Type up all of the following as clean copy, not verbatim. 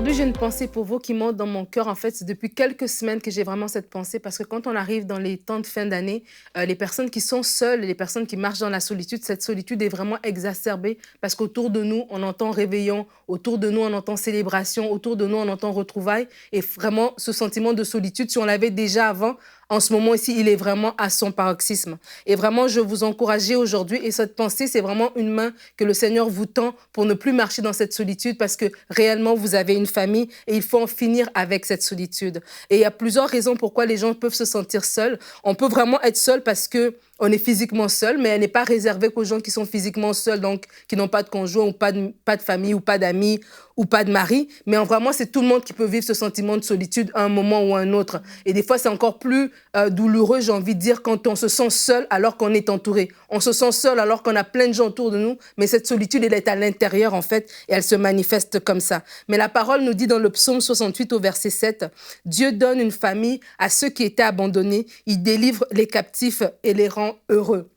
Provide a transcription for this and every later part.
Aujourd'hui, j'ai une pensée pour vous qui monte dans mon cœur. En fait, c'est depuis quelques semaines que j'ai vraiment cette pensée parce que quand on arrive dans les temps de fin d'année, les personnes qui sont seules, les personnes qui marchent dans la solitude, cette solitude est vraiment exacerbée parce qu'autour de nous, on entend réveillon, autour de nous, on entend célébration, autour de nous, on entend retrouvailles. Et vraiment, ce sentiment de solitude, si on l'avait déjà avant, en ce moment ici, il est vraiment à son paroxysme. Et vraiment, je vous encourager aujourd'hui. Et cette pensée, c'est vraiment une main que le Seigneur vous tend pour ne plus marcher dans cette solitude parce que réellement, vous avez une famille et il faut en finir avec cette solitude. Et il y a plusieurs raisons pourquoi les gens peuvent se sentir seuls. On peut vraiment être seul parce que on est physiquement seul, mais elle n'est pas réservée qu'aux gens qui sont physiquement seuls, donc qui n'ont pas de conjoint ou pas de famille ou pas d'amis ou pas de mari. Mais vraiment, c'est tout le monde qui peut vivre ce sentiment de solitude à un moment ou à un autre. Et des fois, c'est encore plus douloureux, j'ai envie de dire, quand on se sent seul alors qu'on est entouré. On se sent seul alors qu'on a plein de gens autour de nous, mais cette solitude, elle est à l'intérieur, en fait, et elle se manifeste comme ça. Mais la parole nous dit dans le psaume 68 au verset 7, « Dieu donne une famille à ceux qui étaient abandonnés, il délivre les captifs et les rend heureux. »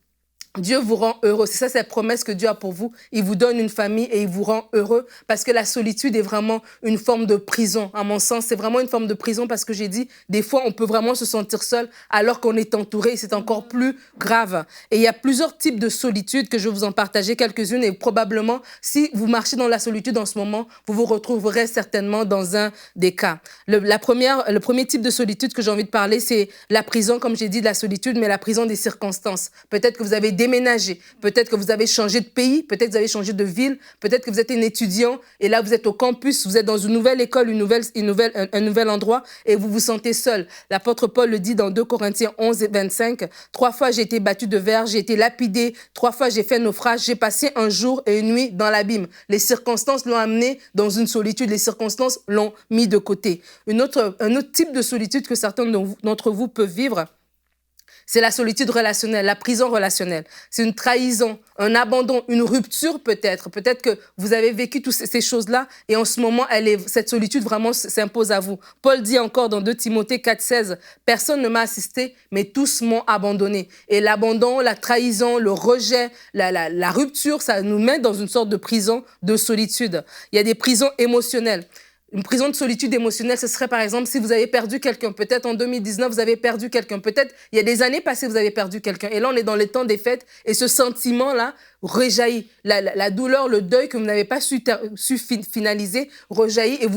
Dieu vous rend heureux. C'est ça, cette promesse que Dieu a pour vous. Il vous donne une famille et il vous rend heureux parce que la solitude est vraiment une forme de prison. À mon sens, c'est vraiment une forme de prison parce que j'ai dit, des fois, on peut vraiment se sentir seul alors qu'on est entouré et c'est encore plus grave. Et il y a plusieurs types de solitude que je vais vous en partager quelques-unes et probablement, si vous marchez dans la solitude en ce moment, vous vous retrouverez certainement dans un des cas. Le premier type de solitude que j'ai envie de parler, c'est la prison, comme j'ai dit, de la solitude, mais la prison des circonstances. Peut-être que vous avez déménagé, peut-être que vous avez changé de pays, peut-être que vous avez changé de ville, peut-être que vous êtes un étudiant et là vous êtes au campus, vous êtes dans une nouvelle école, un nouvel endroit et vous vous sentez seul. L'apôtre Paul le dit dans 2 Corinthiens 11 et 25, « 3 fois j'ai été battu de verre, j'ai été lapidé, 3 fois j'ai fait naufrage, j'ai passé un jour et une nuit dans l'abîme. » Les circonstances l'ont amené dans une solitude, les circonstances l'ont mis de côté. Un autre type de solitude que certains d'entre vous peuvent vivre, c'est la solitude relationnelle, la prison relationnelle. C'est une trahison, un abandon, une rupture peut-être. Peut-être que vous avez vécu toutes ces choses-là et en ce moment, cette solitude vraiment s'impose à vous. Paul dit encore dans 2 Timothée 4,16, « Personne ne m'a assisté, mais tous m'ont abandonné. » Et l'abandon, la trahison, le rejet, la rupture, ça nous met dans une sorte de prison de solitude. Il y a des prisons émotionnelles. Une prison de solitude émotionnelle, ce serait par exemple si vous avez perdu quelqu'un. Peut-être en 2019, vous avez perdu quelqu'un. Peut-être il y a des années passées, vous avez perdu quelqu'un. Et là, on est dans les temps des fêtes et ce sentiment-là rejaillit. La douleur, le deuil que vous n'avez pas su finaliser rejaillit et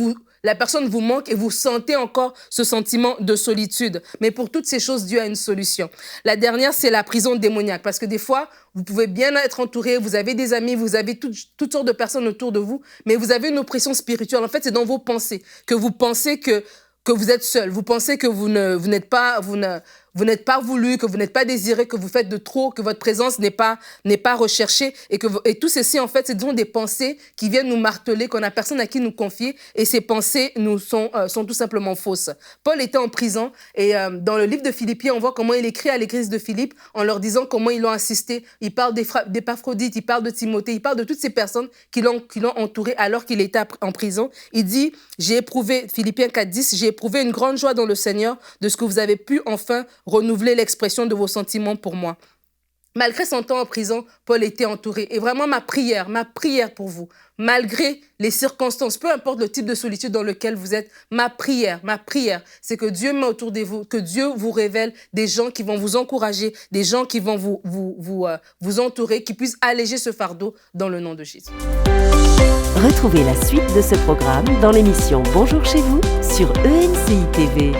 la personne vous manque et vous sentez encore ce sentiment de solitude. Mais pour toutes ces choses, Dieu a une solution. La dernière, c'est la prison démoniaque. Parce que des fois, vous pouvez bien être entouré, vous avez des amis, vous avez toutes sortes de personnes autour de vous, mais vous avez une oppression spirituelle. En fait, c'est dans vos pensées que vous pensez que vous êtes seul. Vous pensez que vous n'êtes pas voulu, que vous n'êtes pas désiré, que vous faites de trop, que votre présence n'est pas recherchée et tout ceci, en fait, ce sont des pensées qui viennent nous marteler, qu'on n'a personne à qui nous confier et ces pensées sont tout simplement fausses. Paul était en prison et dans le livre de Philippiens, on voit comment il écrit à l'église de Philippe en leur disant comment ils l'ont assisté. Il parle d'Épaphrodite, il parle de Timothée, il parle de toutes ces personnes qui l'ont entouré alors qu'il était en prison. Il dit, j'ai éprouvé, Philippiens 4,10, j'ai éprouvé une grande joie dans le Seigneur de ce que vous avez pu enfin renouveler l'expression de vos sentiments pour moi. Malgré son temps en prison, Paul était entouré. Et vraiment, ma prière pour vous, malgré les circonstances, peu importe le type de solitude dans lequel vous êtes, ma prière, c'est que Dieu met autour de vous, que Dieu vous révèle des gens qui vont vous encourager, des gens qui vont vous entourer, qui puissent alléger ce fardeau dans le nom de Jésus. Retrouvez la suite de ce programme dans l'émission Bonjour chez vous sur ENCI TV.